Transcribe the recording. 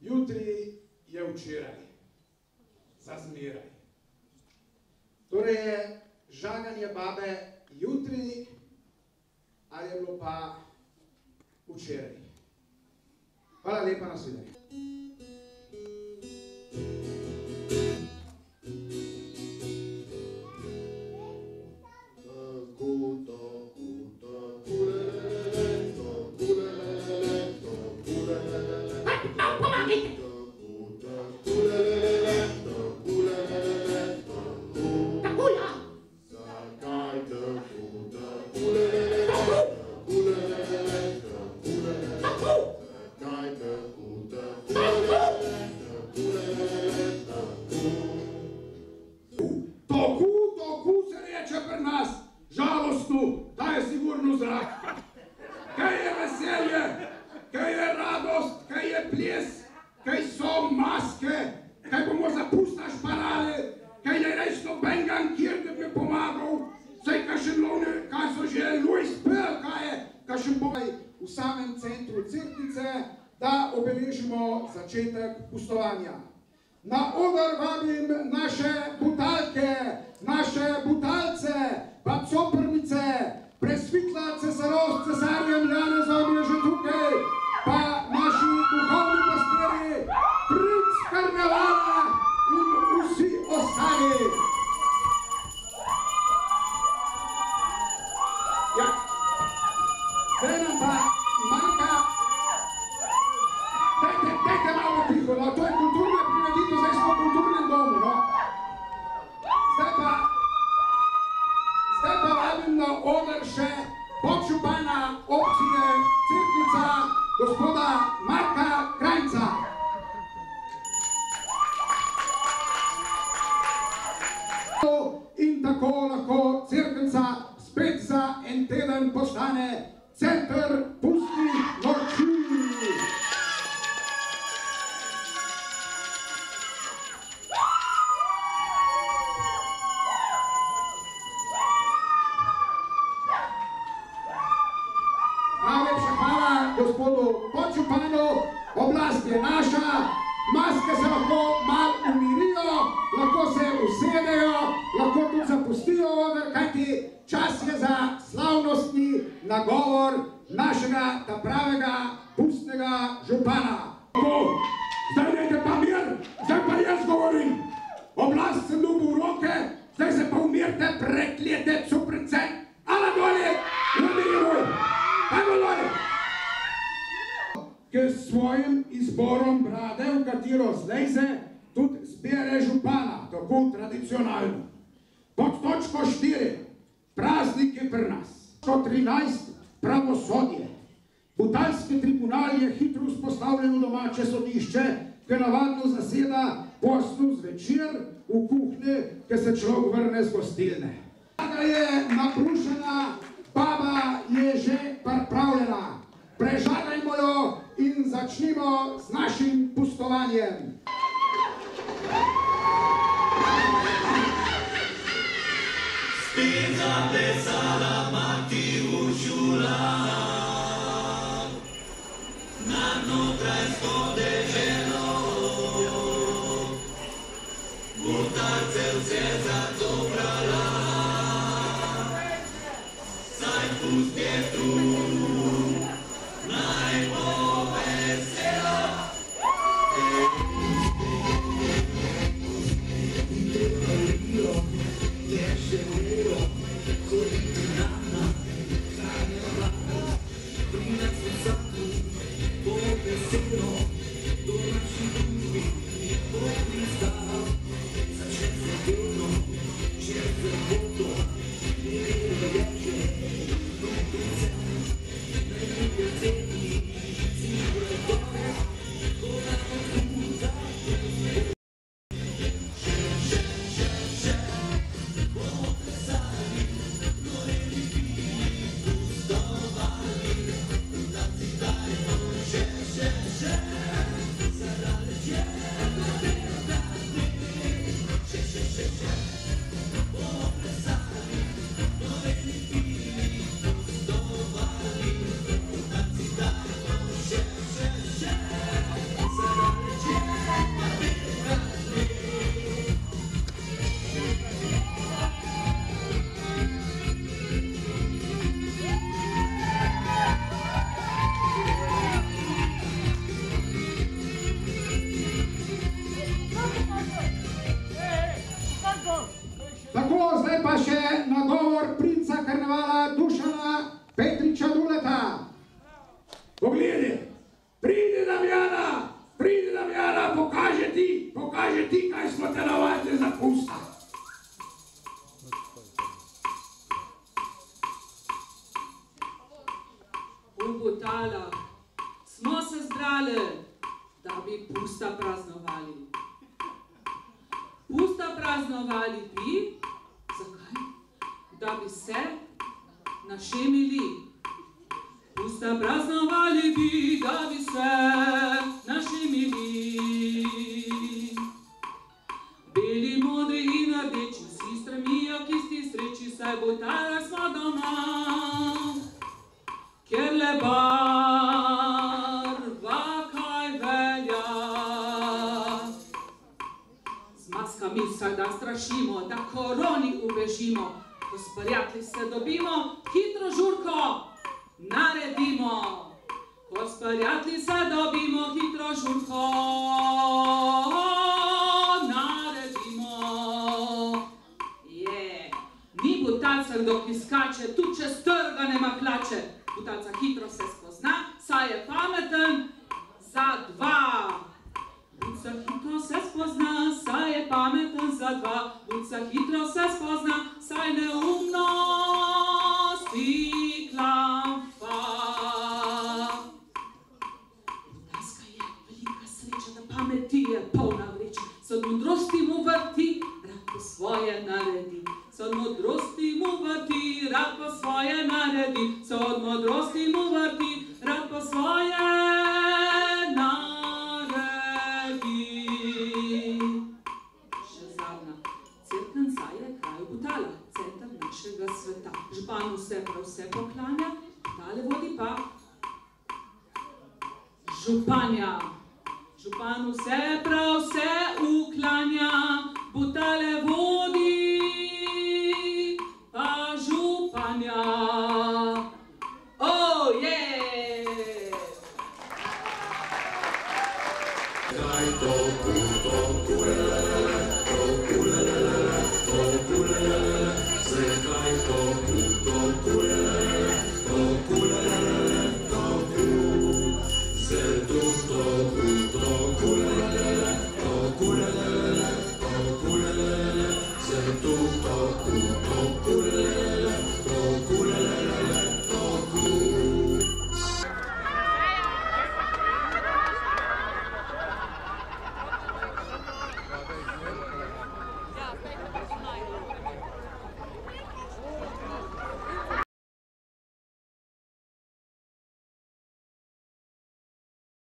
Jutri je včeraj, za zmeraj. Torej je žaganje babe jutri, ali je bilo pa včeraj. Hvala lepa, nasvidenje. Toku se reče pri nas, žalostno, da je sigurno zrak. Kaj je veselje, kaj je radost, kaj je ples, kaj so maske, kaj bomo zapusta šparali, kaj ne resno bengan, kjer da bi pomagal, saj kakšen lovne, kaj so že Luis Pel, kaj je, kakšen boj v samem centru Cerknice, da obeležimo začetek pustovanja. Na oder vabim naše butalke, naše butalce, pa coprnice, presvitla cesarost cesarjem Janezom je že tukaj, pa naši duhovni pastiri, princ karnevala in vsi ostali. Ja, zdaj nam pa manjka, dajte malo tiho, no, to je kulturna prireditev, zdaj smo v kulturnem domu, no. Zdaj pa vabim na oder še podžupana občine Cerknica, gospoda Marka Krajnca. In tako lahko Cerknica spet za en teden postane center pustnih noči. Gospodu podžupanu, oblast je naša, maske se lahko malo umirijo, lahko se usedejo, lahko tudi zapustijo oder, kajti čas je za slavnostni nagovor našega ta pravega pustnega župana. Zdaj dajte pa mir, zdaj pa jaz govorim. Oblast sem dobil v roke, zdaj se pa umirte, preklete cuprnice. Ala doli, umiruj, ajmo doli. K svojim izborom brade, v katero zlejze, tudi zbere župana, tako tradicionalno. Pod točko 4, praznik je pri nas. Točko 13, pravosodje. Butalski tribunal je hitro vzpostavljeno domače sodišče, ki navadno zaseda poslu zvečer v kuhni, ki se človek vrne z gostilne. Vlada je nabrušena, baba je že pripravljena. Prežagajmo jo in začnimo z našim pustovanjem. Spet zaplesala mati v šulah, nad notranjsko deželo, butalce vse zacoprala, saj pust je tu. bi pusta praznovali. Pusta praznovali bi, zakaj? Da bi se našemili. Pusta praznovali bi, da bi se našemili. Beli, modri in rdeči, vsi stremijo k isti sreči, saj Butala smo doma, kjer le barva kaj velja. Z maskami vsak dan strašimo, da koroni ubežimo, ko s prijatelji se dobimo, hitro žurko naredimo. Ko s prijatelji se dobimo, hitro žurko naredimo. Ni Butalca kdo, ki skače, tu čez trga nema hlače. Butalca hitro se spozna, saj je pameten za dva. Buca hitro se spozna, saj je pameten za dva. Buca hitro se spozna, saj neumnosti klamfa. Butalska je velika sreča, da pameti je polna vreča. Se od modrosti mu vrti, rad po svoje naredi. Se od modrosti mu vrti, rad po svoje naredi. Se od modrosti mu vrti, rad po svoje naredi. Še zadnja. Cerkvenca je kraj Butala, center našega sveta. Županu se prav vse poklanja, Butale vodi pa županja. Županu se prav vse uklanja, Butale vodi pa županja. Oh, yeah! Daj to puto kure.